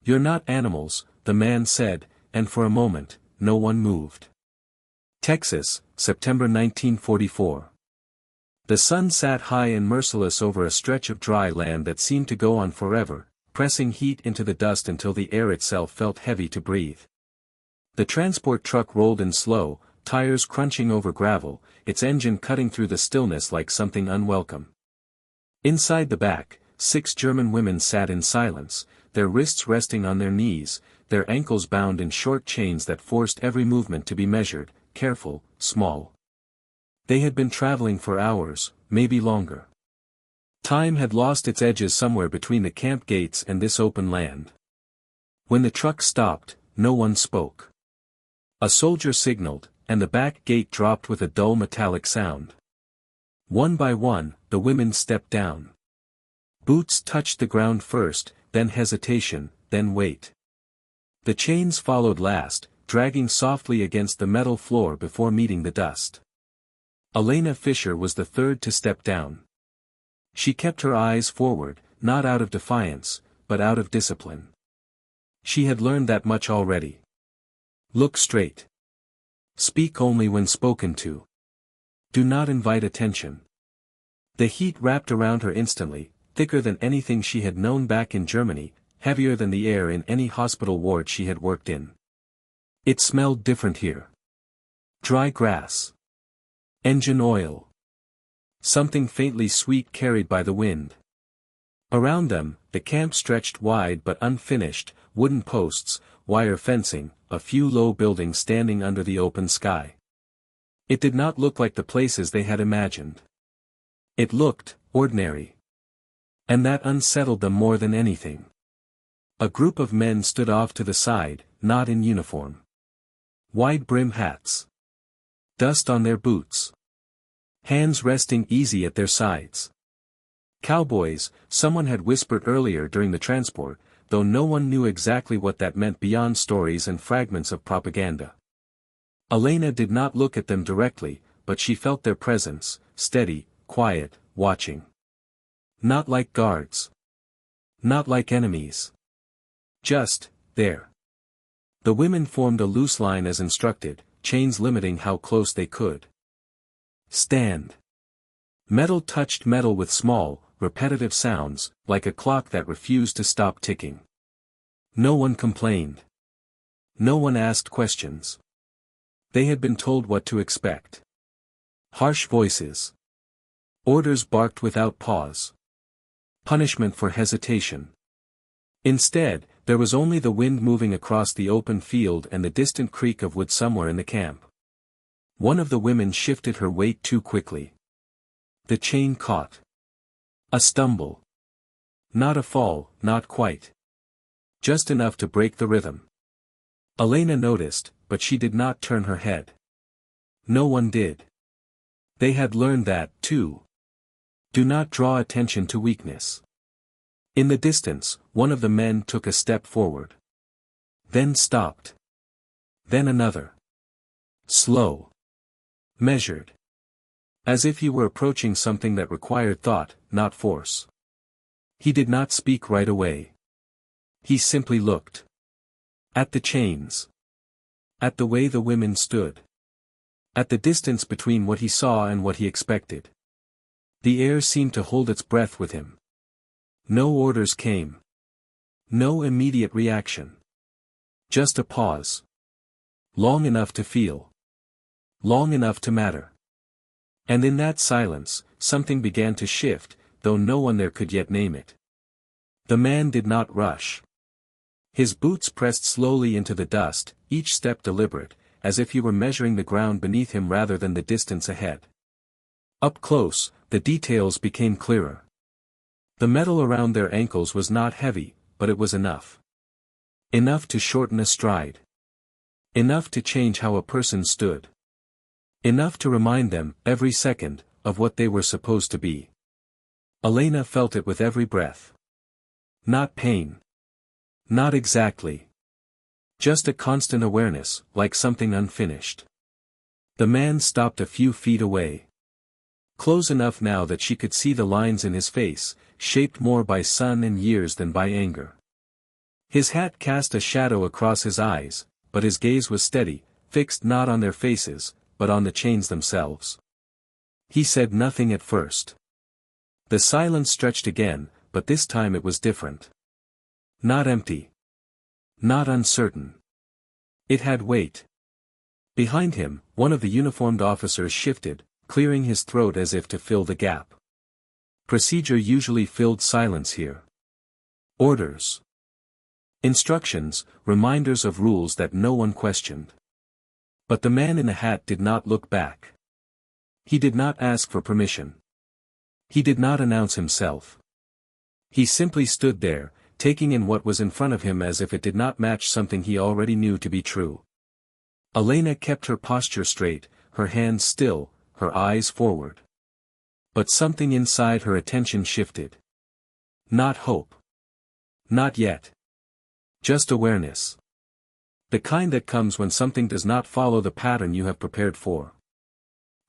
"You're not animals," the man said, and for a moment, no one moved. Texas, September 1944. The sun sat high and merciless over a stretch of dry land that seemed to go on forever, pressing heat into the dust until the air itself felt heavy to breathe. The transport truck rolled in slow, tires crunching over gravel, its engine cutting through the stillness like something unwelcome. Inside the back, 6 German women sat in silence, their wrists resting on their knees, their ankles bound in short chains that forced every movement to be measured, careful, small. They had been traveling for hours, maybe longer. Time had lost its edges somewhere between the camp gates and this open land. When the truck stopped, no one spoke. A soldier signaled, and the back gate dropped with a dull metallic sound. One by one, the women stepped down. Boots touched the ground first, then hesitation, then weight. The chains followed last, dragging softly against the metal floor before meeting the dust. Elena Fisher was the third to step down. She kept her eyes forward, not out of defiance, but out of discipline. She had learned that much already. Look straight. Speak only when spoken to. Do not invite attention. The heat wrapped around her instantly, thicker than anything she had known back in Germany, heavier than the air in any hospital ward she had worked in. It smelled different here. Dry grass. Engine oil. Something faintly sweet carried by the wind. Around them, the camp stretched wide but unfinished, wooden posts, wire fencing, a few low buildings standing under the open sky. It did not look like the places they had imagined. It looked ordinary. And that unsettled them more than anything. A group of men stood off to the side, not in uniform. Wide-brim hats. Dust on their boots. Hands resting easy at their sides. Cowboys, someone had whispered earlier during the transport, though no one knew exactly what that meant beyond stories and fragments of propaganda. Elena did not look at them directly, but she felt their presence, steady, quiet, watching. Not like guards. Not like enemies. Just, there. The women formed a loose line as instructed, chains limiting how close they could. Stand. Metal touched metal with small, repetitive sounds, like a clock that refused to stop ticking. No one complained. No one asked questions. They had been told what to expect. Harsh voices. Orders barked without pause. Punishment for hesitation. Instead, there was only the wind moving across the open field and the distant creak of wood somewhere in the camp. One of the women shifted her weight too quickly. The chain caught. A stumble. Not a fall, not quite. Just enough to break the rhythm. Elena noticed, but she did not turn her head. No one did. They had learned that, too. Do not draw attention to weakness. In the distance, one of the men took a step forward. Then stopped. Then another. Slow. Measured. As if he were approaching something that required thought, not force. He did not speak right away. He simply looked. At the chains. At the way the women stood. At the distance between what he saw and what he expected. The air seemed to hold its breath with him. No orders came. No immediate reaction. Just a pause. Long enough to feel. Long enough to matter. And in that silence, something began to shift, though no one there could yet name it. The man did not rush. His boots pressed slowly into the dust, each step deliberate, as if he were measuring the ground beneath him rather than the distance ahead. Up close, the details became clearer. The metal around their ankles was not heavy, but it was enough. Enough to shorten a stride. Enough to change how a person stood. Enough to remind them, every second, of what they were supposed to be. Elena felt it with every breath. Not pain. Not exactly. Just a constant awareness, like something unfinished. The man stopped a few feet away. Close enough now that she could see the lines in his face, shaped more by sun and years than by anger. His hat cast a shadow across his eyes, but his gaze was steady, fixed not on their faces, but on the chains themselves. He said nothing at first. The silence stretched again, but this time it was different. Not empty. Not uncertain. It had weight. Behind him, one of the uniformed officers shifted, clearing his throat as if to fill the gap. Procedure usually filled silence here. Orders. Instructions, reminders of rules that no one questioned. But the man in the hat did not look back. He did not ask for permission. He did not announce himself. He simply stood there, taking in what was in front of him as if it did not match something he already knew to be true. Elena kept her posture straight, her hands still, her eyes forward. But something inside her attention shifted. Not hope. Not yet. Just awareness. The kind that comes when something does not follow the pattern you have prepared for.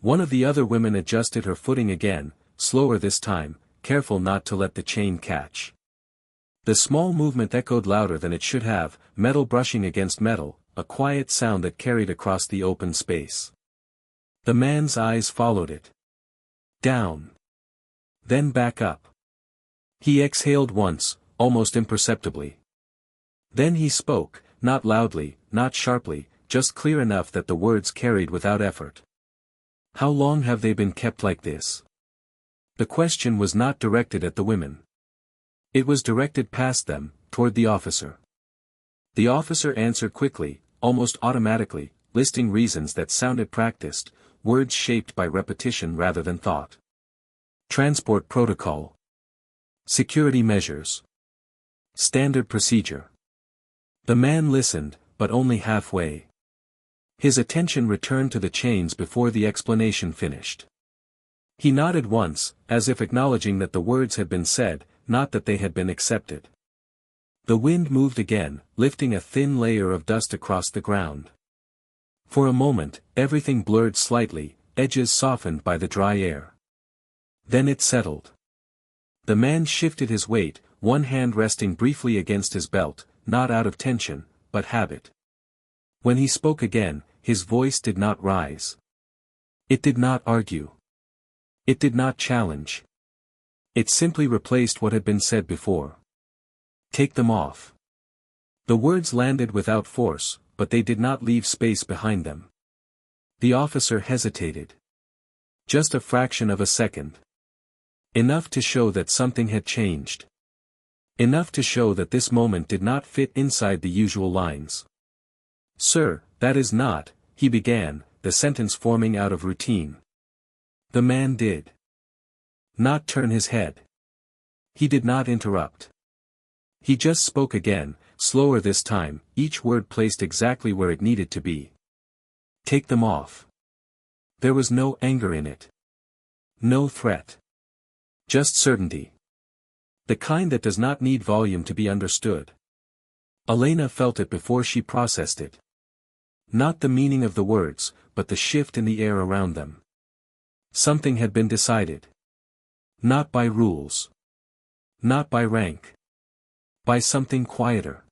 One of the other women adjusted her footing again, slower this time, careful not to let the chain catch. The small movement echoed louder than it should have, metal brushing against metal, a quiet sound that carried across the open space. The man's eyes followed it. Down. Then back up. He exhaled once, almost imperceptibly. Then he spoke, not loudly, not sharply, just clear enough that the words carried without effort. How long have they been kept like this? The question was not directed at the women. It was directed past them, toward the officer. The officer answered quickly, almost automatically, listing reasons that sounded practiced, words shaped by repetition rather than thought. Transport protocol. Security measures. Standard procedure. The man listened, but only halfway. His attention returned to the chains before the explanation finished. He nodded once, as if acknowledging that the words had been said, not that they had been accepted. The wind moved again, lifting a thin layer of dust across the ground. For a moment, everything blurred slightly, edges softened by the dry air. Then it settled. The man shifted his weight, one hand resting briefly against his belt, not out of tension, but habit. When he spoke again, his voice did not rise. It did not argue. It did not challenge. It simply replaced what had been said before. Take them off. The words landed without force, but they did not leave space behind them. The officer hesitated. Just a fraction of a second. Enough to show that something had changed. Enough to show that this moment did not fit inside the usual lines. Sir, that is not, he began, the sentence forming out of routine. The man did not turn his head. He did not interrupt. He just spoke again, slower this time, each word placed exactly where it needed to be. Take them off. There was no anger in it. No threat. Just certainty. The kind that does not need volume to be understood. Elena felt it before she processed it. Not the meaning of the words, but the shift in the air around them. Something had been decided. Not by rules. Not by rank. By something quieter.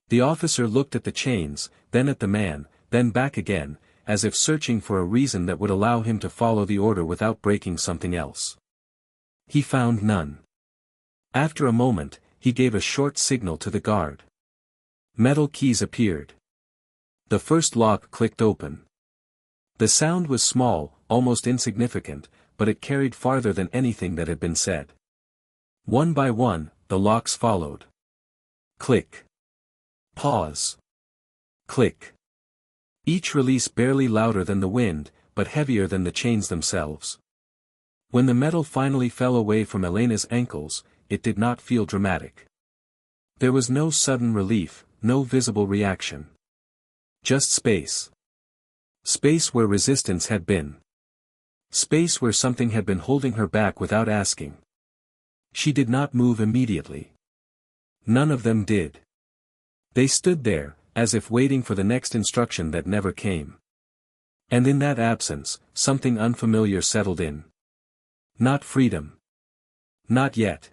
The officer looked at the chains, then at the man, then back again, as if searching for a reason that would allow him to follow the order without breaking something else. He found none. After a moment, he gave a short signal to the guard. Metal keys appeared. The first lock clicked open. The sound was small, almost insignificant, but it carried farther than anything that had been said. One by one, the locks followed. Click. Pause. Click. Each release barely louder than the wind, but heavier than the chains themselves. When the metal finally fell away from Elena's ankles, it did not feel dramatic. There was no sudden relief, no visible reaction. Just space. Space where resistance had been. Space where something had been holding her back without asking. She did not move immediately. None of them did. They stood there, as if waiting for the next instruction that never came. And in that absence, something unfamiliar settled in. Not freedom. Not yet.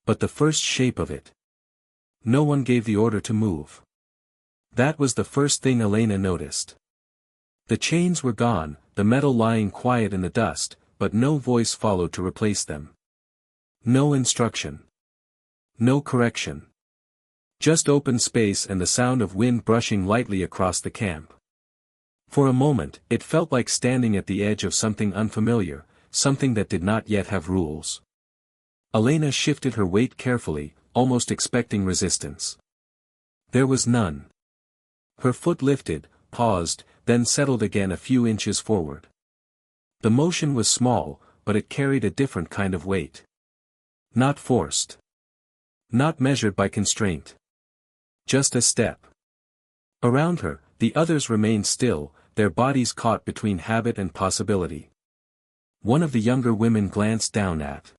But the first shape of it. No one gave the order to move. That was the first thing Elena noticed. The chains were gone, the metal lying quiet in the dust, but no voice followed to replace them. No instruction. No correction. Just open space and the sound of wind brushing lightly across the camp. For a moment, it felt like standing at the edge of something unfamiliar, something that did not yet have rules. Elena shifted her weight carefully, almost expecting resistance. There was none. Her foot lifted, paused, then settled again a few inches forward. The motion was small, but it carried a different kind of weight. Not forced. Not measured by constraint. Just a step. Around her, the others remained still, their bodies caught between habit and possibility. One of the younger women glanced down at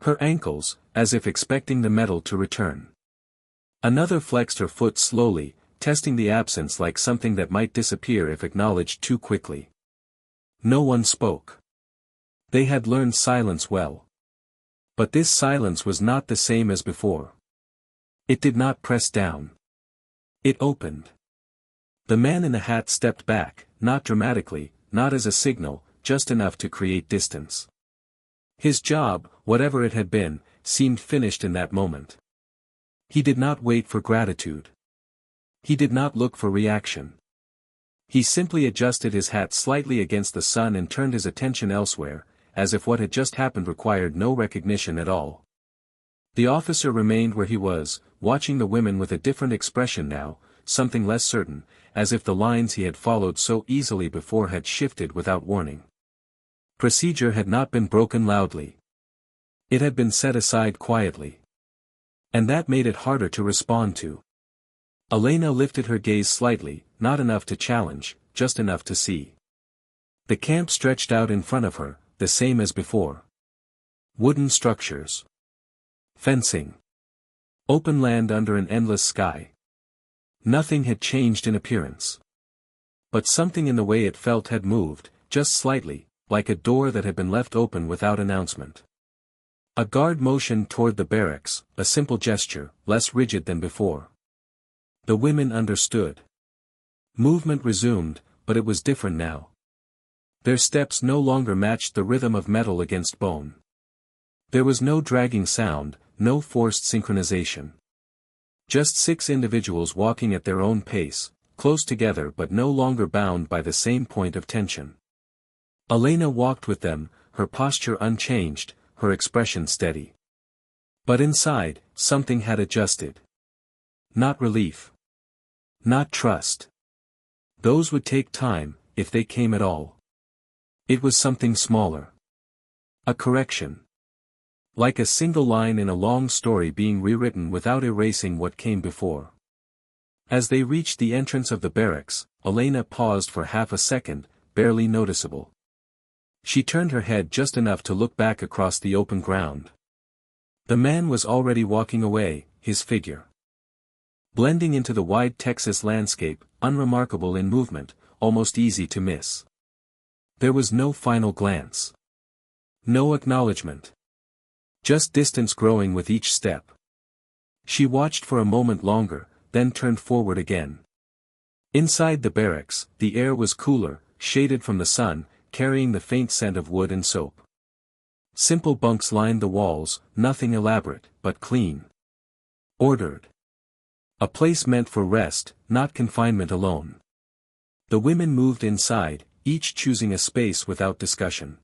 her ankles, as if expecting the metal to return. Another flexed her foot slowly, testing the absence like something that might disappear if acknowledged too quickly. No one spoke. They had learned silence well. But this silence was not the same as before. It did not press down. It opened. The man in the hat stepped back, not dramatically, not as a signal, just enough to create distance. His job, whatever it had been, seemed finished in that moment. He did not wait for gratitude. He did not look for reaction. He simply adjusted his hat slightly against the sun and turned his attention elsewhere, as if what had just happened required no recognition at all. The officer remained where he was, watching the women with a different expression now, something less certain, as if the lines he had followed so easily before had shifted without warning. Procedure had not been broken loudly. It had been set aside quietly. And that made it harder to respond to. Elena lifted her gaze slightly, not enough to challenge, just enough to see. The camp stretched out in front of her, the same as before. Wooden structures. Fencing. Open land under an endless sky. Nothing had changed in appearance. But something in the way it felt had moved, just slightly, like a door that had been left open without announcement. A guard motioned toward the barracks, a simple gesture, less rigid than before. The women understood. Movement resumed, but it was different now. Their steps no longer matched the rhythm of metal against bone. There was no dragging sound, no forced synchronization. Just 6 individuals walking at their own pace, close together but no longer bound by the same point of tension. Elena walked with them, her posture unchanged, her expression steady. But inside, something had adjusted. Not relief. Not trust. Those would take time, if they came at all. It was something smaller. A correction. Like a single line in a long story being rewritten without erasing what came before. As they reached the entrance of the barracks, Elena paused for half a second, barely noticeable. She turned her head just enough to look back across the open ground. The man was already walking away, his figure blending into the wide Texas landscape, unremarkable in movement, almost easy to miss. There was no final glance. No acknowledgement. Just distance growing with each step. She watched for a moment longer, then turned forward again. Inside the barracks, the air was cooler, shaded from the sun, carrying the faint scent of wood and soap. Simple bunks lined the walls, nothing elaborate, but clean. Ordered. A place meant for rest, not confinement alone. The women moved inside, each choosing a space without discussion.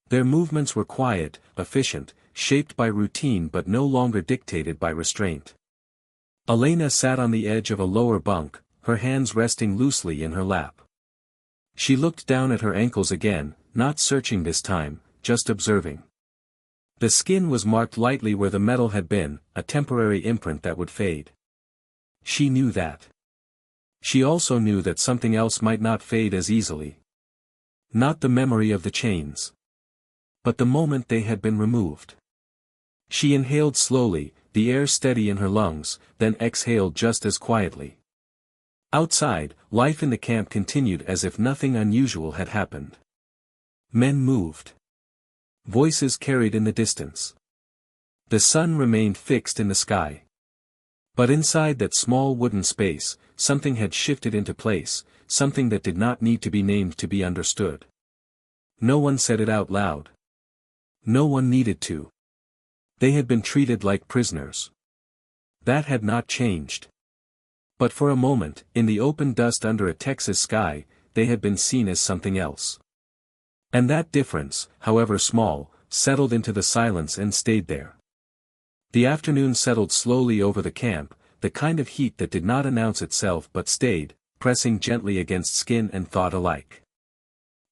Their movements were quiet, efficient, shaped by routine but no longer dictated by restraint. Elena sat on the edge of a lower bunk, her hands resting loosely in her lap. She looked down at her ankles again, not searching this time, just observing. The skin was marked lightly where the metal had been, a temporary imprint that would fade. She knew that. She also knew that something else might not fade as easily. Not the memory of the chains. But the moment they had been removed. She inhaled slowly, the air steady in her lungs, then exhaled just as quietly. Outside, life in the camp continued as if nothing unusual had happened. Men moved. Voices carried in the distance. The sun remained fixed in the sky. But inside that small wooden space, something had shifted into place, something that did not need to be named to be understood. No one said it out loud. No one needed to. They had been treated like prisoners. That had not changed. But for a moment, in the open dust under a Texas sky, they had been seen as something else. And that difference, however small, settled into the silence and stayed there. The afternoon settled slowly over the camp, the kind of heat that did not announce itself but stayed, pressing gently against skin and thought alike.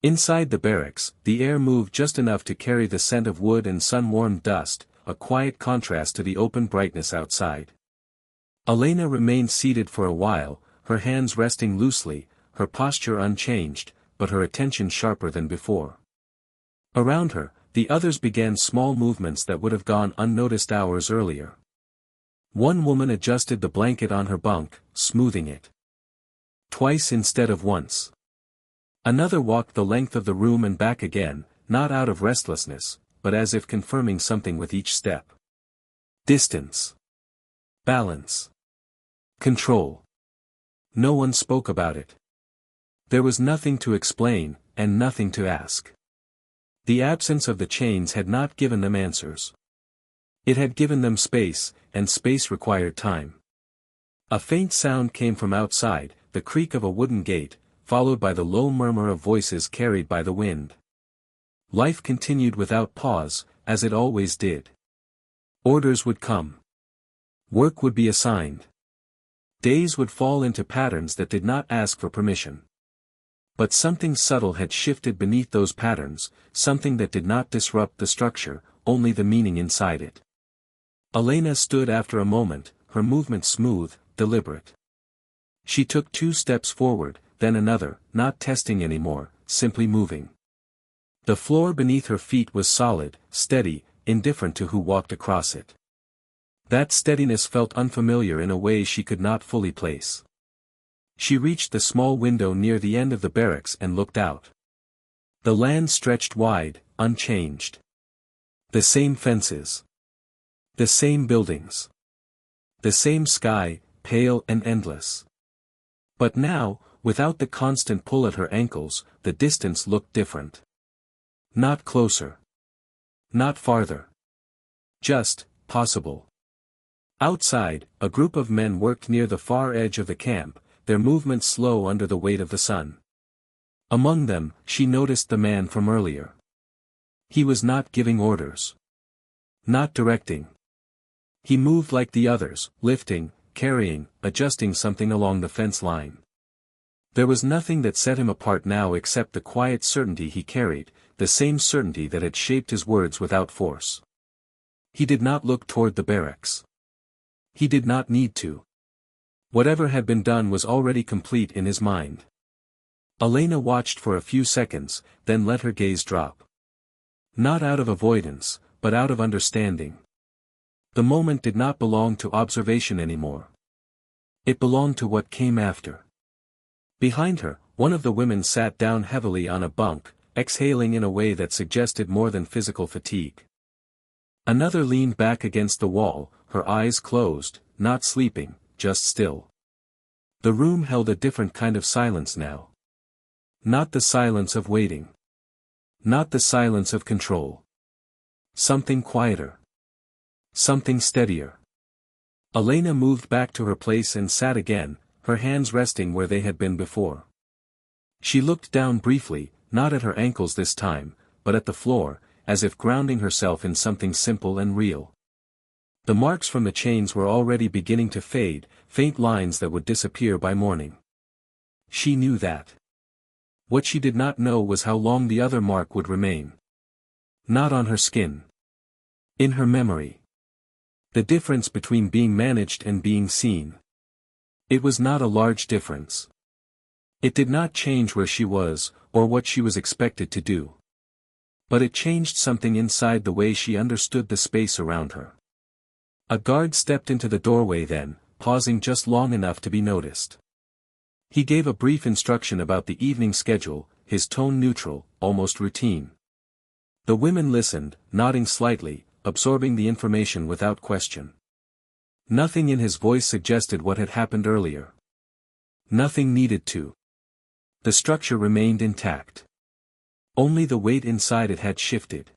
Inside the barracks, the air moved just enough to carry the scent of wood and sun-warmed dust, a quiet contrast to the open brightness outside. Elena remained seated for a while, her hands resting loosely, her posture unchanged, but her attention sharper than before. Around her, the others began small movements that would have gone unnoticed hours earlier. One woman adjusted the blanket on her bunk, smoothing it. Twice instead of once. Another walked the length of the room and back again, not out of restlessness, but as if confirming something with each step. Distance. Balance. Control. No one spoke about it. There was nothing to explain, and nothing to ask. The absence of the chains had not given them answers. It had given them space, and space required time. A faint sound came from outside, the creak of a wooden gate, followed by the low murmur of voices carried by the wind. Life continued without pause, as it always did. Orders would come. Work would be assigned. Days would fall into patterns that did not ask for permission. But something subtle had shifted beneath those patterns, something that did not disrupt the structure, only the meaning inside it. Elena stood after a moment, her movement smooth, deliberate. She took 2 steps forward, then another, not testing anymore, simply moving. The floor beneath her feet was solid, steady, indifferent to who walked across it. That steadiness felt unfamiliar in a way she could not fully place. She reached the small window near the end of the barracks and looked out. The land stretched wide, unchanged. The same fences. The same buildings. The same sky, pale and endless. But now, without the constant pull at her ankles, the distance looked different. Not closer. Not farther. Just, possible. Outside, a group of men worked near the far edge of the camp, their movements slow under the weight of the sun. Among them, she noticed the man from earlier. He was not giving orders. Not directing. He moved like the others, lifting, carrying, adjusting something along the fence line. There was nothing that set him apart now except the quiet certainty he carried, the same certainty that had shaped his words without force. He did not look toward the barracks. He did not need to. Whatever had been done was already complete in his mind. Elena watched for a few seconds, then let her gaze drop. Not out of avoidance, but out of understanding. The moment did not belong to observation anymore. It belonged to what came after. Behind her, one of the women sat down heavily on a bunk, exhaling in a way that suggested more than physical fatigue. Another leaned back against the wall, her eyes closed, not sleeping, just still. The room held a different kind of silence now. Not the silence of waiting. Not the silence of control. Something quieter. Something steadier. Elena moved back to her place and sat again, her hands resting where they had been before. She looked down briefly, not at her ankles this time, but at the floor, as if grounding herself in something simple and real. The marks from the chains were already beginning to fade, faint lines that would disappear by morning. She knew that. What she did not know was how long the other mark would remain. Not on her skin. In her memory. The difference between being managed and being seen. It was not a large difference. It did not change where she was, or what she was expected to do. But it changed something inside the way she understood the space around her. A guard stepped into the doorway then, pausing just long enough to be noticed. He gave a brief instruction about the evening schedule, his tone neutral, almost routine. The women listened, nodding slightly, absorbing the information without question. Nothing in his voice suggested what had happened earlier. Nothing needed to. The structure remained intact. Only the weight inside it had shifted.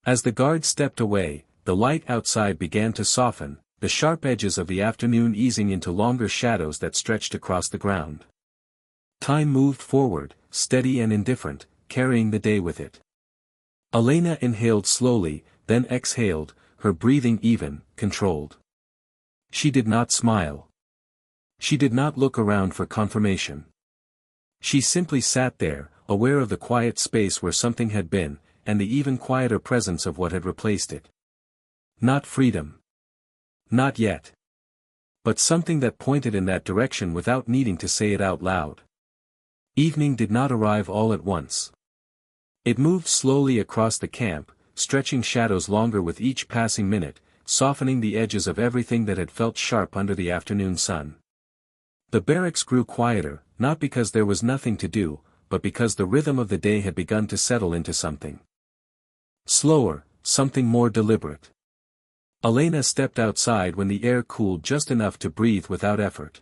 As the guard stepped away, the light outside began to soften, the sharp edges of the afternoon easing into longer shadows that stretched across the ground. Time moved forward, steady and indifferent, carrying the day with it. Elena inhaled slowly, then exhaled, her breathing even, controlled. She did not smile. She did not look around for confirmation. She simply sat there, aware of the quiet space where something had been, and the even quieter presence of what had replaced it. Not freedom. Not yet. But something that pointed in that direction without needing to say it out loud. Evening did not arrive all at once. It moved slowly across the camp, stretching shadows longer with each passing minute, softening the edges of everything that had felt sharp under the afternoon sun. The barracks grew quieter, not because there was nothing to do, but because the rhythm of the day had begun to settle into something slower, something more deliberate. Elena stepped outside when the air cooled just enough to breathe without effort.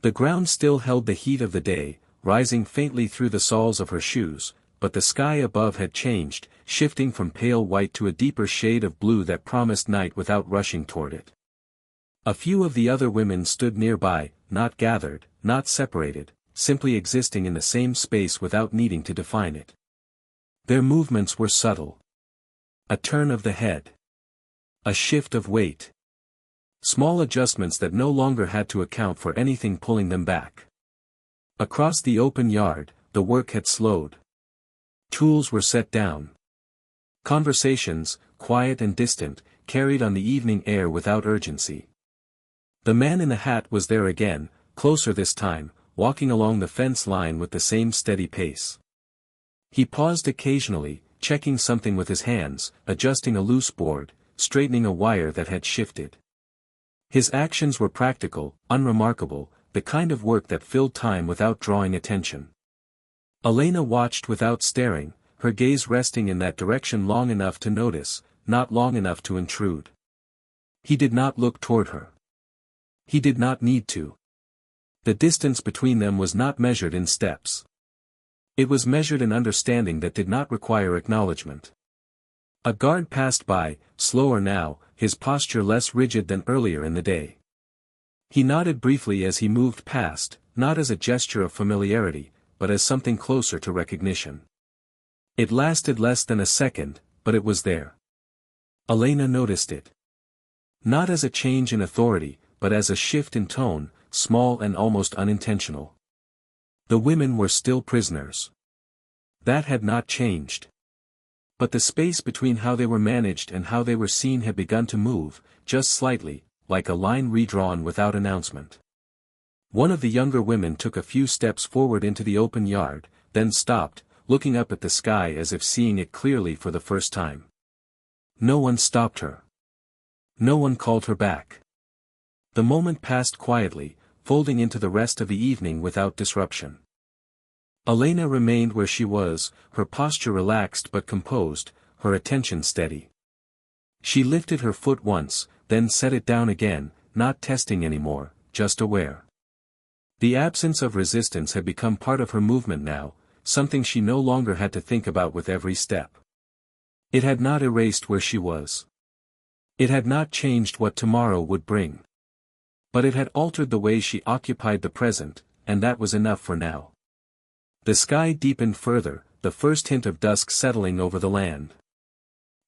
The ground still held the heat of the day, rising faintly through the soles of her shoes, but the sky above had changed, shifting from pale white to a deeper shade of blue that promised night without rushing toward it. A few of the other women stood nearby, not gathered, not separated, simply existing in the same space without needing to define it. Their movements were subtle. A turn of the head. A shift of weight. Small adjustments that no longer had to account for anything pulling them back. Across the open yard, the work had slowed. Tools were set down. Conversations, quiet and distant, carried on the evening air without urgency. The man in the hat was there again, closer this time, walking along the fence line with the same steady pace. He paused occasionally, checking something with his hands, adjusting a loose board, straightening a wire that had shifted. His actions were practical, unremarkable, the kind of work that filled time without drawing attention. Elena watched without staring, her gaze resting in that direction long enough to notice, not long enough to intrude. He did not look toward her. He did not need to. The distance between them was not measured in steps. It was measured in understanding that did not require acknowledgement. A guard passed by, slower now, his posture less rigid than earlier in the day. He nodded briefly as he moved past, not as a gesture of familiarity, but as something closer to recognition. It lasted less than a second, but it was there. Elena noticed it. Not as a change in authority, but as a shift in tone, small and almost unintentional. The women were still prisoners. That had not changed. But the space between how they were managed and how they were seen had begun to move, just slightly, like a line redrawn without announcement. One of the younger women took a few steps forward into the open yard, then stopped, looking up at the sky as if seeing it clearly for the first time. No one stopped her. No one called her back. The moment passed quietly, folding into the rest of the evening without disruption. Elena remained where she was, her posture relaxed but composed, her attention steady. She lifted her foot once, then set it down again, not testing anymore, just aware. The absence of resistance had become part of her movement now, something she no longer had to think about with every step. It had not erased where she was. It had not changed what tomorrow would bring. But it had altered the way she occupied the present, and that was enough for now. The sky deepened further, the first hint of dusk settling over the land.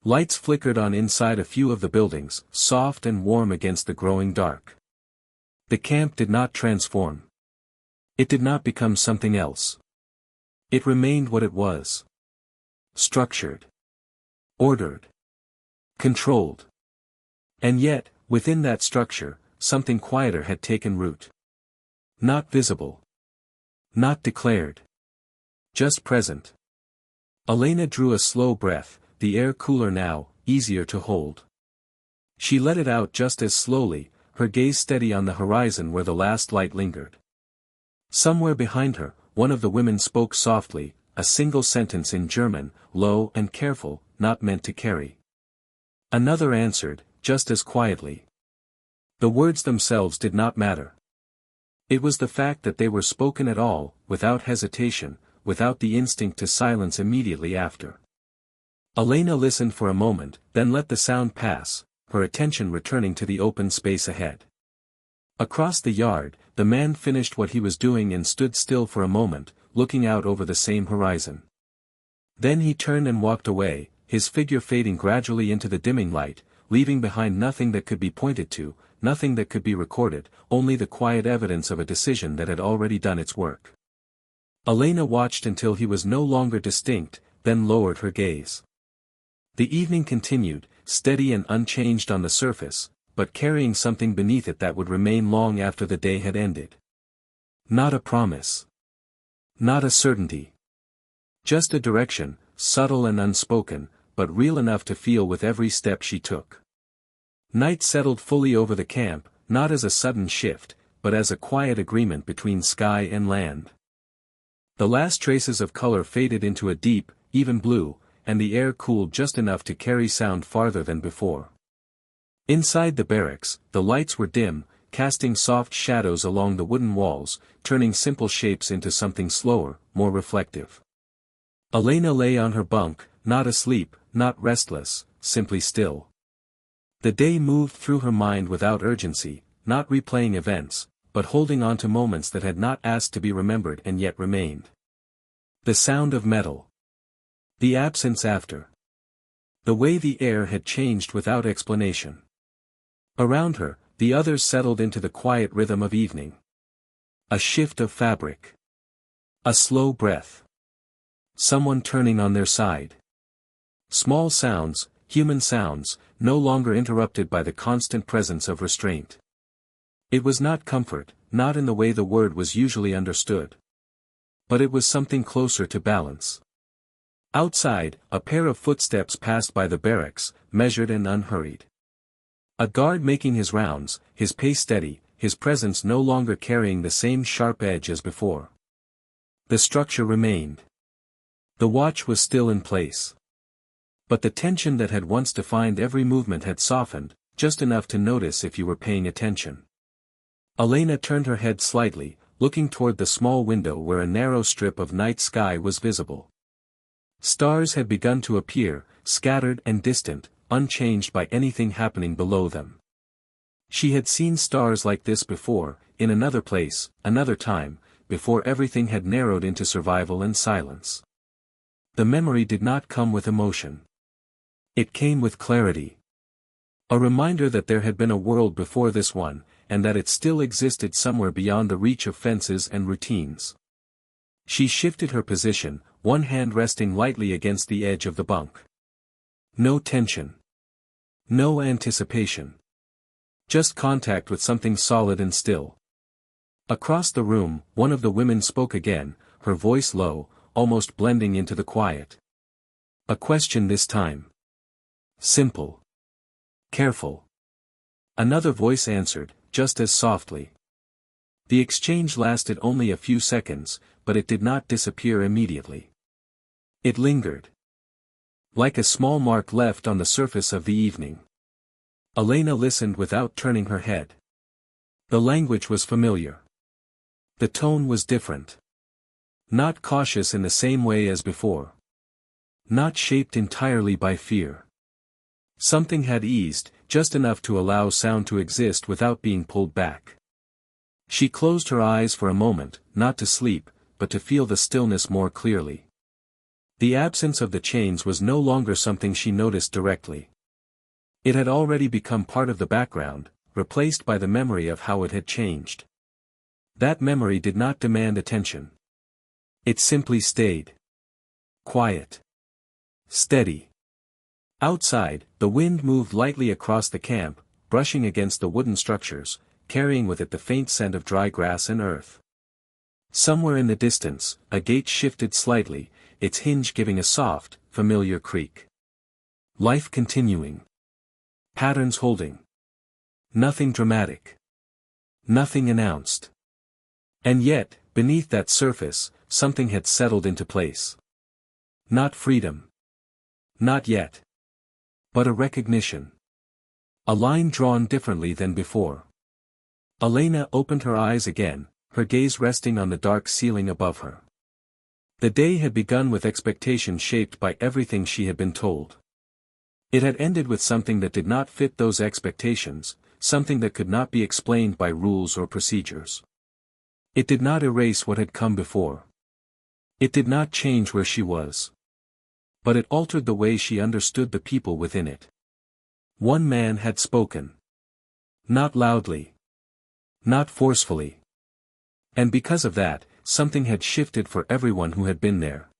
Lights flickered on inside a few of the buildings, soft and warm against the growing dark. The camp did not transform. It did not become something else. It remained what it was. Structured. Ordered. Controlled. And yet, within that structure, something quieter had taken root. Not visible. Not declared. Just present. Elena drew a slow breath, the air cooler now, easier to hold. She let it out just as slowly, her gaze steady on the horizon where the last light lingered. Somewhere behind her, one of the women spoke softly, a single sentence in German, low and careful, not meant to carry. Another answered, just as quietly. The words themselves did not matter. It was the fact that they were spoken at all, without hesitation, without the instinct to silence immediately after. Elena listened for a moment, then let the sound pass, her attention returning to the open space ahead. Across the yard, the man finished what he was doing and stood still for a moment, looking out over the same horizon. Then he turned and walked away, his figure fading gradually into the dimming light, leaving behind nothing that could be pointed to, nothing that could be recorded, only the quiet evidence of a decision that had already done its work. Elena watched until he was no longer distinct, then lowered her gaze. The evening continued, steady and unchanged on the surface, but carrying something beneath it that would remain long after the day had ended. Not a promise. Not a certainty. Just a direction, subtle and unspoken, but real enough to feel with every step she took. Night settled fully over the camp, not as a sudden shift, but as a quiet agreement between sky and land. The last traces of color faded into a deep, even blue, and the air cooled just enough to carry sound farther than before. Inside the barracks, the lights were dim, casting soft shadows along the wooden walls, turning simple shapes into something slower, more reflective. Elena lay on her bunk, not asleep, not restless, simply still. The day moved through her mind without urgency, not replaying events, but holding on to moments that had not asked to be remembered and yet remained. The sound of metal. The absence after. The way the air had changed without explanation. Around her, the others settled into the quiet rhythm of evening. A shift of fabric. A slow breath. Someone turning on their side. Small sounds, human sounds, no longer interrupted by the constant presence of restraint. It was not comfort, not in the way the word was usually understood. But it was something closer to balance. Outside, a pair of footsteps passed by the barracks, measured and unhurried. A guard making his rounds, his pace steady, his presence no longer carrying the same sharp edge as before. The structure remained. The watch was still in place. But the tension that had once defined every movement had softened, just enough to notice if you were paying attention. Elena turned her head slightly, looking toward the small window where a narrow strip of night sky was visible. Stars had begun to appear, scattered and distant, unchanged by anything happening below them. She had seen stars like this before, in another place, another time, before everything had narrowed into survival and silence. The memory did not come with emotion. It came with clarity. A reminder that there had been a world before this one, and that it still existed somewhere beyond the reach of fences and routines. She shifted her position, one hand resting lightly against the edge of the bunk. No tension. No anticipation. Just contact with something solid and still. Across the room, one of the women spoke again, her voice low, almost blending into the quiet. A question this time. Simple. Careful. Another voice answered, just as softly. The exchange lasted only a few seconds, but it did not disappear immediately. It lingered. Like a small mark left on the surface of the evening. Elena listened without turning her head. The language was familiar. The tone was different. Not cautious in the same way as before. Not shaped entirely by fear. Something had eased, just enough to allow sound to exist without being pulled back. She closed her eyes for a moment, not to sleep, but to feel the stillness more clearly. The absence of the chains was no longer something she noticed directly. It had already become part of the background, replaced by the memory of how it had changed. That memory did not demand attention. It simply stayed. Quiet. Steady. Outside, the wind moved lightly across the camp, brushing against the wooden structures, carrying with it the faint scent of dry grass and earth. Somewhere in the distance, a gate shifted slightly, its hinge giving a soft, familiar creak. Life continuing. Patterns holding. Nothing dramatic. Nothing announced. And yet, beneath that surface, something had settled into place. Not freedom. Not yet. But a recognition. A line drawn differently than before. Elena opened her eyes again, her gaze resting on the dark ceiling above her. The day had begun with expectation shaped by everything she had been told. It had ended with something that did not fit those expectations, something that could not be explained by rules or procedures. It did not erase what had come before. It did not change where she was. But it altered the way she understood the people within it. One man had spoken. Not loudly. Not forcefully. And because of that, something had shifted for everyone who had been there.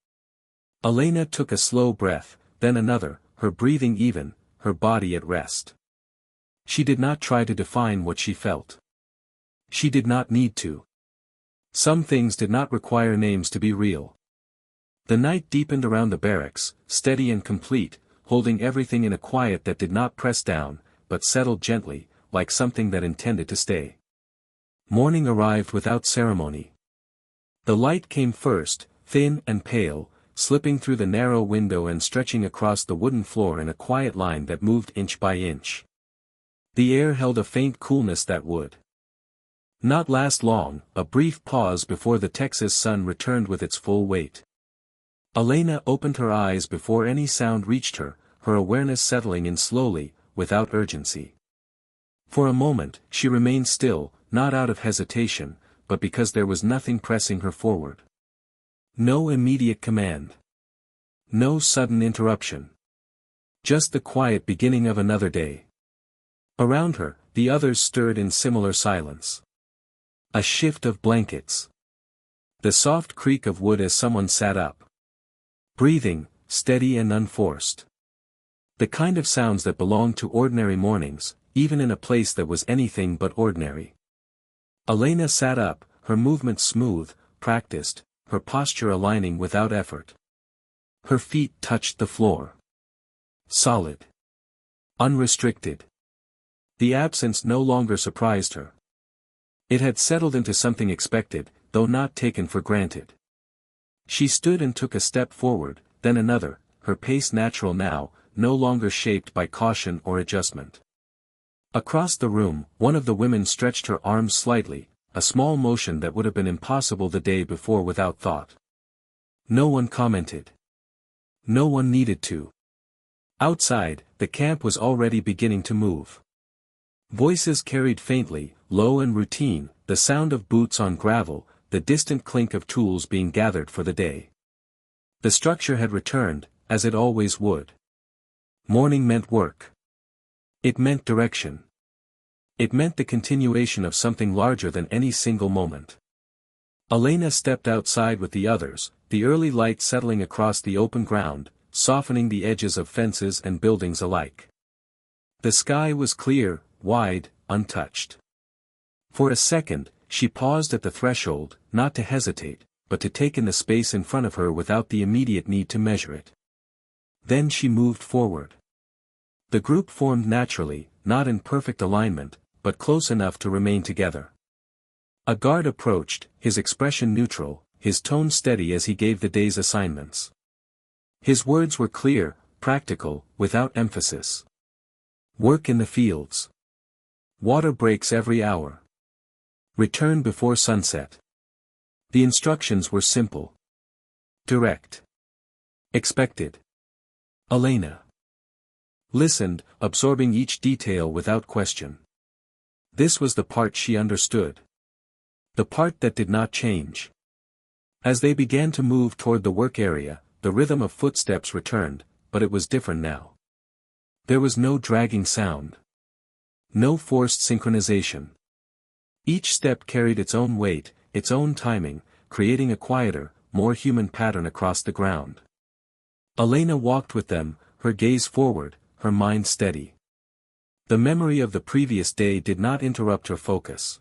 Elena took a slow breath, then another, her breathing even, her body at rest. She did not try to define what she felt. She did not need to. Some things did not require names to be real. The night deepened around the barracks, steady and complete, holding everything in a quiet that did not press down, but settled gently, like something that intended to stay. Morning arrived without ceremony. The light came first, thin and pale, slipping through the narrow window and stretching across the wooden floor in a quiet line that moved inch by inch. The air held a faint coolness that would not last long, a brief pause before the Texas sun returned with its full weight. Elena opened her eyes before any sound reached her, her awareness settling in slowly, without urgency. For a moment, she remained still, not out of hesitation, but because there was nothing pressing her forward. No immediate command. No sudden interruption. Just the quiet beginning of another day. Around her, the others stirred in similar silence. A shift of blankets. The soft creak of wood as someone sat up. Breathing, steady and unforced. The kind of sounds that belonged to ordinary mornings, even in a place that was anything but ordinary. Elena sat up, her movements smooth, practiced, her posture aligning without effort. Her feet touched the floor. Solid. Unrestricted. The absence no longer surprised her. It had settled into something expected, though not taken for granted. She stood and took a step forward, then another, her pace natural now, no longer shaped by caution or adjustment. Across the room, one of the women stretched her arms slightly, a small motion that would have been impossible the day before without thought. No one commented. No one needed to. Outside, the camp was already beginning to move. Voices carried faintly, low and routine, the sound of boots on gravel, the distant clink of tools being gathered for the day. The structure had returned, as it always would. Morning meant work. It meant direction. It meant the continuation of something larger than any single moment. Elena stepped outside with the others, the early light settling across the open ground, softening the edges of fences and buildings alike. The sky was clear, wide, untouched. For a second, she paused at the threshold, not to hesitate, but to take in the space in front of her without the immediate need to measure it. Then she moved forward. The group formed naturally, not in perfect alignment, but close enough to remain together. A guard approached, his expression neutral, his tone steady as he gave the day's assignments. His words were clear, practical, without emphasis. Work in the fields. Water breaks every hour. Return before sunset. The instructions were simple. Direct. Expected. Elena listened, absorbing each detail without question. This was the part she understood. The part that did not change. As they began to move toward the work area, the rhythm of footsteps returned, but it was different now. There was no dragging sound. No forced synchronization. Each step carried its own weight, its own timing, creating a quieter, more human pattern across the ground. Elena walked with them, her gaze forward, her mind steady. The memory of the previous day did not interrupt her focus.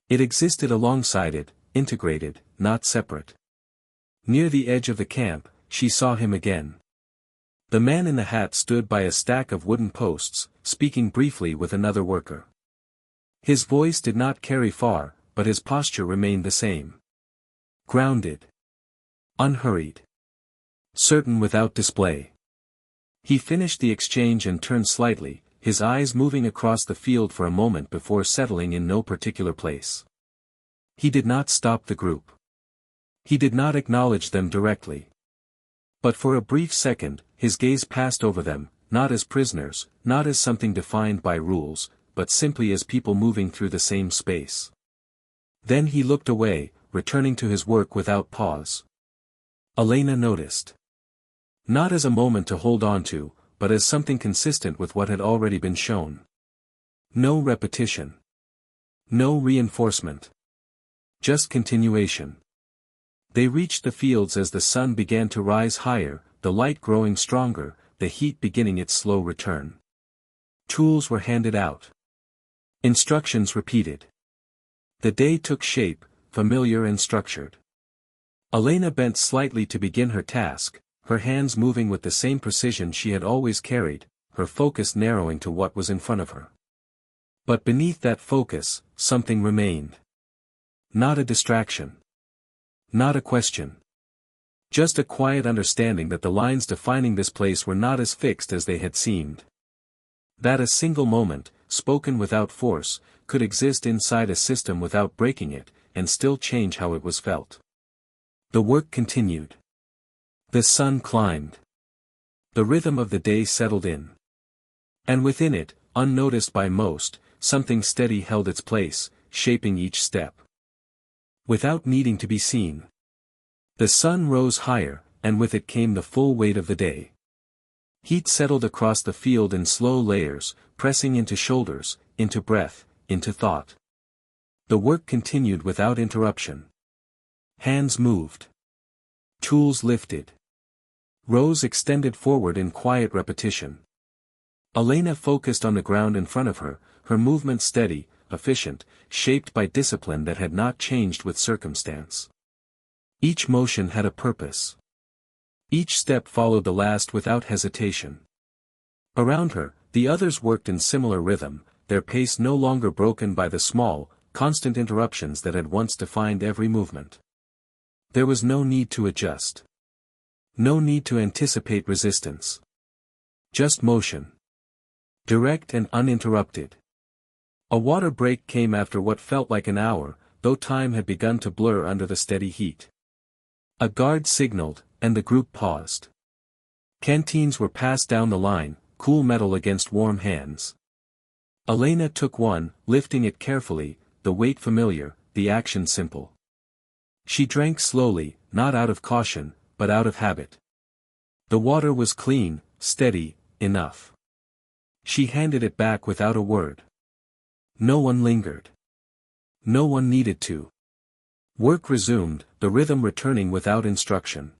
It existed alongside it, integrated, not separate. Near the edge of the camp, she saw him again. The man in the hat stood by a stack of wooden posts, speaking briefly with another worker. His voice did not carry far, but his posture remained the same. Grounded. Unhurried. Certain without display. He finished the exchange and turned slightly, his eyes moving across the field for a moment before settling in no particular place. He did not stop the group. He did not acknowledge them directly. But for a brief second, his gaze passed over them, not as prisoners, not as something defined by rules, but simply as people moving through the same space. Then he looked away, returning to his work without pause. Elena noticed. Not as a moment to hold on to, but as something consistent with what had already been shown. No repetition. No reinforcement. Just continuation. They reached the fields as the sun began to rise higher, the light growing stronger, the heat beginning its slow return. Tools were handed out. Instructions repeated. The day took shape, familiar and structured. Elena bent slightly to begin her task, her hands moving with the same precision she had always carried, her focus narrowing to what was in front of her. But beneath that focus, something remained. Not a distraction. Not a question. Just a quiet understanding that the lines defining this place were not as fixed as they had seemed. That a single moment, spoken without force, could exist inside a system without breaking it, and still change how it was felt. The work continued. The sun climbed. The rhythm of the day settled in. And within it, unnoticed by most, something steady held its place, shaping each step. Without needing to be seen. The sun rose higher, and with it came the full weight of the day. Heat settled across the field in slow layers, pressing into shoulders, into breath, into thought. The work continued without interruption. Hands moved. Tools lifted. Rows extended forward in quiet repetition. Elena focused on the ground in front of her, her movement steady, efficient, shaped by discipline that had not changed with circumstance. Each motion had a purpose. Each step followed the last without hesitation. Around her, the others worked in similar rhythm, their pace no longer broken by the small, constant interruptions that had once defined every movement. There was no need to adjust. No need to anticipate resistance. Just motion. Direct and uninterrupted. A water break came after what felt like an hour, though time had begun to blur under the steady heat. A guard signaled, and the group paused. Canteens were passed down the line, cool metal against warm hands. Elena took one, lifting it carefully, the weight familiar, the action simple. She drank slowly, not out of caution, but out of habit. The water was clean, steady, enough. She handed it back without a word. No one lingered. No one needed to. Work resumed, the rhythm returning without instruction.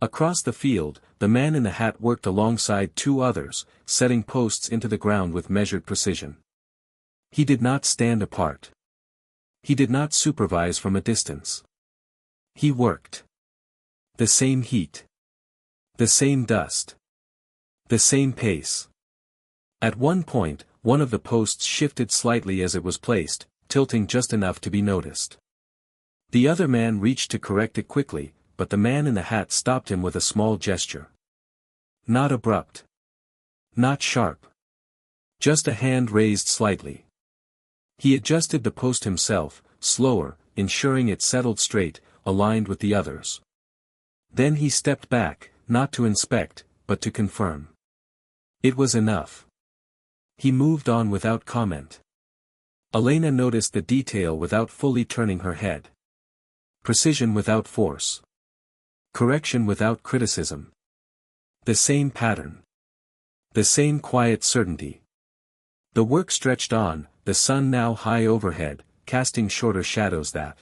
Across the field, the man in the hat worked alongside two others, setting posts into the ground with measured precision. He did not stand apart. He did not supervise from a distance. He worked. The same heat. The same dust. The same pace. At one point, one of the posts shifted slightly as it was placed, tilting just enough to be noticed. The other man reached to correct it quickly, but the man in the hat stopped him with a small gesture. Not abrupt. Not sharp. Just a hand raised slightly. He adjusted the post himself, slower, ensuring it settled straight, aligned with the others. Then he stepped back, not to inspect, but to confirm. It was enough. He moved on without comment. Elena noticed the detail without fully turning her head. Precision without force. Correction without criticism. The same pattern. The same quiet certainty. The work stretched on, the sun now high overhead, casting shorter shadows that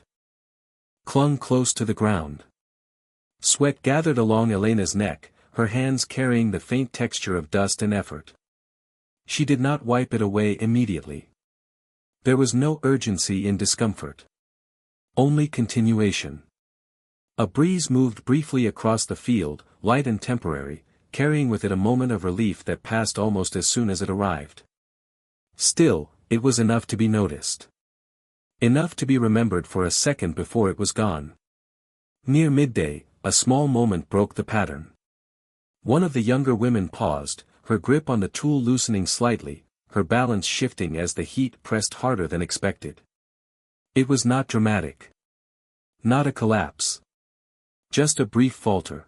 clung close to the ground. Sweat gathered along Elena's neck, her hands carrying the faint texture of dust and effort. She did not wipe it away immediately. There was no urgency in discomfort. Only continuation. A breeze moved briefly across the field, light and temporary, carrying with it a moment of relief that passed almost as soon as it arrived. Still, it was enough to be noticed. Enough to be remembered for a second before it was gone. Near midday, a small moment broke the pattern. One of the younger women paused, her grip on the tool loosening slightly, her balance shifting as the heat pressed harder than expected. It was not dramatic. Not a collapse. Just a brief falter.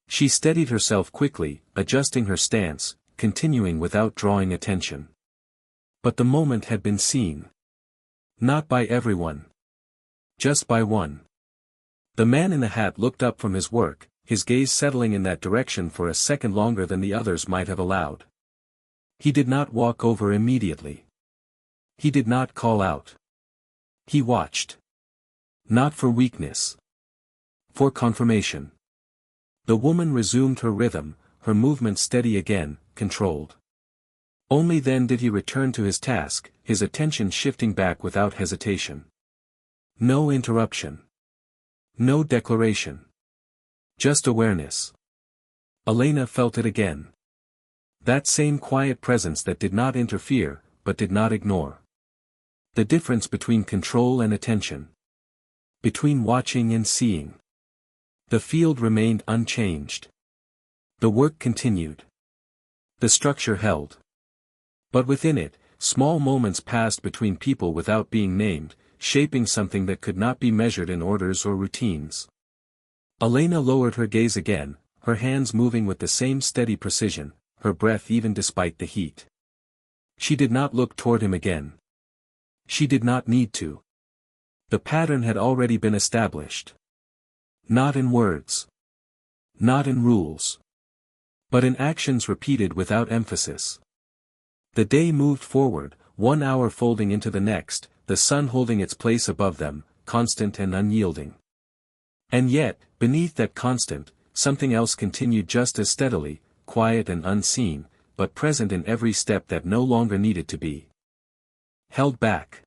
She steadied herself quickly, adjusting her stance, continuing without drawing attention. But the moment had been seen. Not by everyone. Just by one. The man in the hat looked up from his work, his gaze settling in that direction for a second longer than the others might have allowed. He did not walk over immediately. He did not call out. He watched. Not for weakness. For confirmation. The woman resumed her rhythm, her movement steady again, controlled. Only then did he return to his task, his attention shifting back without hesitation. No interruption. No declaration. Just awareness. Elena felt it again. That same quiet presence that did not interfere, but did not ignore. The difference between control and attention. Between watching and seeing. The field remained unchanged. The work continued. The structure held. But within it, small moments passed between people without being named, shaping something that could not be measured in orders or routines. Elena lowered her gaze again, her hands moving with the same steady precision, her breath even despite the heat. She did not look toward him again. She did not need to. The pattern had already been established. Not in words. Not in rules. But in actions repeated without emphasis. The day moved forward, 1 hour folding into the next, the sun holding its place above them, constant and unyielding. And yet, beneath that constant, something else continued just as steadily, quiet and unseen, but present in every step that no longer needed to be held back.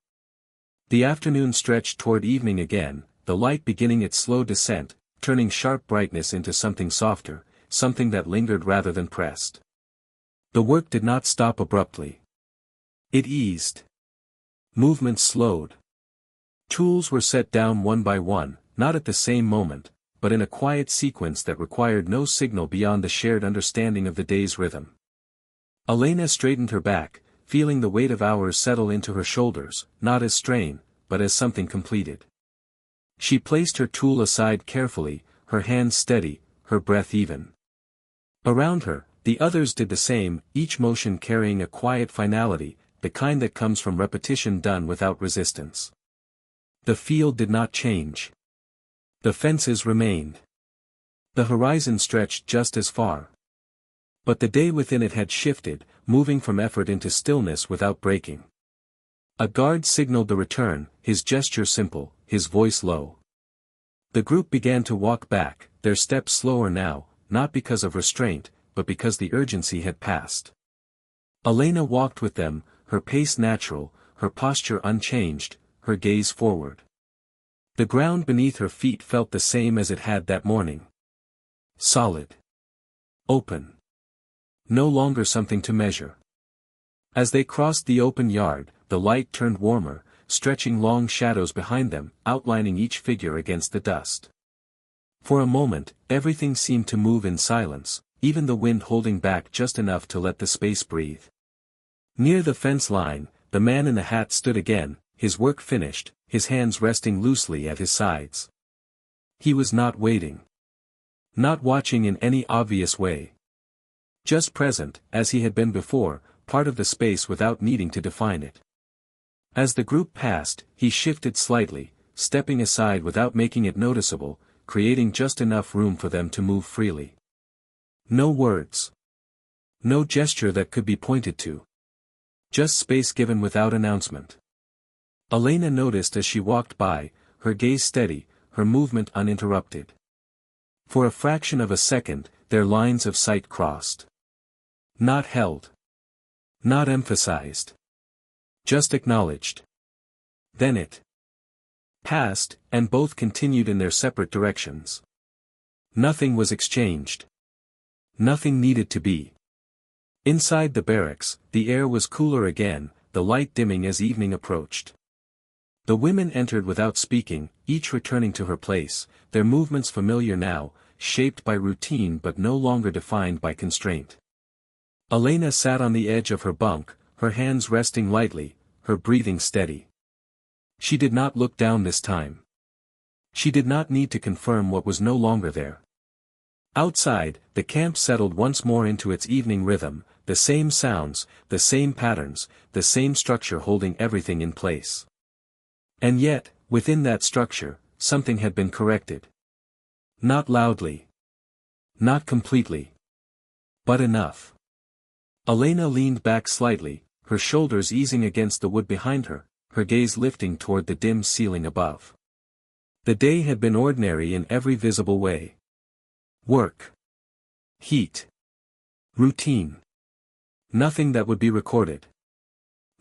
The afternoon stretched toward evening again, the light beginning its slow descent, turning sharp brightness into something softer, something that lingered rather than pressed. The work did not stop abruptly. It eased. Movement slowed. Tools were set down one by one, not at the same moment, but in a quiet sequence that required no signal beyond the shared understanding of the day's rhythm. Elena straightened her back, feeling the weight of hours settle into her shoulders, not as strain, but as something completed. She placed her tool aside carefully, her hands steady, her breath even. Around her, the others did the same, each motion carrying a quiet finality, the kind that comes from repetition done without resistance. The field did not change. The fences remained. The horizon stretched just as far. But the day within it had shifted, moving from effort into stillness without breaking. A guard signaled the return, his gesture simple, his voice low. The group began to walk back, their steps slower now, not because of restraint, but because the urgency had passed. Elena walked with them, her pace natural, her posture unchanged, her gaze forward. The ground beneath her feet felt the same as it had that morning. Solid. Open. No longer something to measure. As they crossed the open yard, the light turned warmer, stretching long shadows behind them, outlining each figure against the dust. For a moment, everything seemed to move in silence, even the wind holding back just enough to let the space breathe. Near the fence line, the man in the hat stood again, his work finished, his hands resting loosely at his sides. He was not waiting. Not watching in any obvious way. Just present, as he had been before, part of the space without needing to define it. As the group passed, he shifted slightly, stepping aside without making it noticeable, creating just enough room for them to move freely. No words. No gesture that could be pointed to. Just space given without announcement. Elena noticed as she walked by, her gaze steady, her movement uninterrupted. For a fraction of a second, their lines of sight crossed. Not held. Not emphasized. Just acknowledged. Then it passed, and both continued in their separate directions. Nothing was exchanged. Nothing needed to be. Inside the barracks, the air was cooler again, the light dimming as evening approached. The women entered without speaking, each returning to her place, their movements familiar now, shaped by routine but no longer defined by constraint. Elena sat on the edge of her bunk, her hands resting lightly, her breathing steady. She did not look down this time. She did not need to confirm what was no longer there. Outside, the camp settled once more into its evening rhythm, the same sounds, the same patterns, the same structure holding everything in place. And yet, within that structure, something had been corrected. Not loudly. Not completely. But enough. Elena leaned back slightly, her shoulders easing against the wood behind her, her gaze lifting toward the dim ceiling above. The day had been ordinary in every visible way. Work. Heat. Routine. Nothing that would be recorded.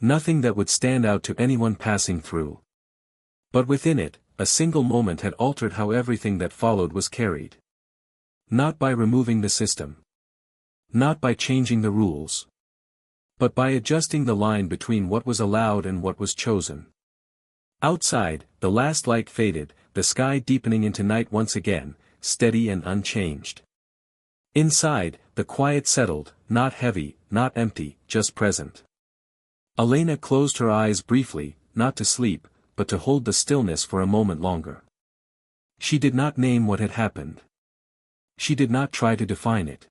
Nothing that would stand out to anyone passing through. But within it, a single moment had altered how everything that followed was carried. Not by removing the system. Not by changing the rules. But by adjusting the line between what was allowed and what was chosen. Outside, the last light faded, the sky deepening into night once again, steady and unchanged. Inside, the quiet settled, not heavy, not empty, just present. Elena closed her eyes briefly, not to sleep, but to hold the stillness for a moment longer. She did not name what had happened. She did not try to define it.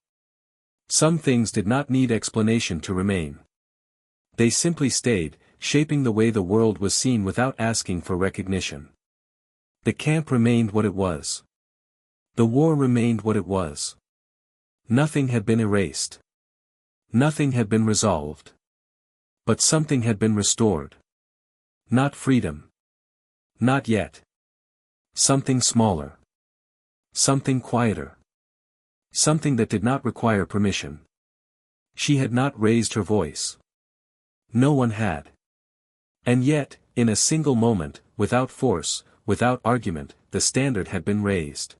Some things did not need explanation to remain. They simply stayed, shaping the way the world was seen without asking for recognition. The camp remained what it was. The war remained what it was. Nothing had been erased. Nothing had been resolved. But something had been restored. Not freedom. Not yet. Something smaller. Something quieter. Something that did not require permission. She had not raised her voice. No one had. And yet, in a single moment, without force, without argument, the standard had been raised.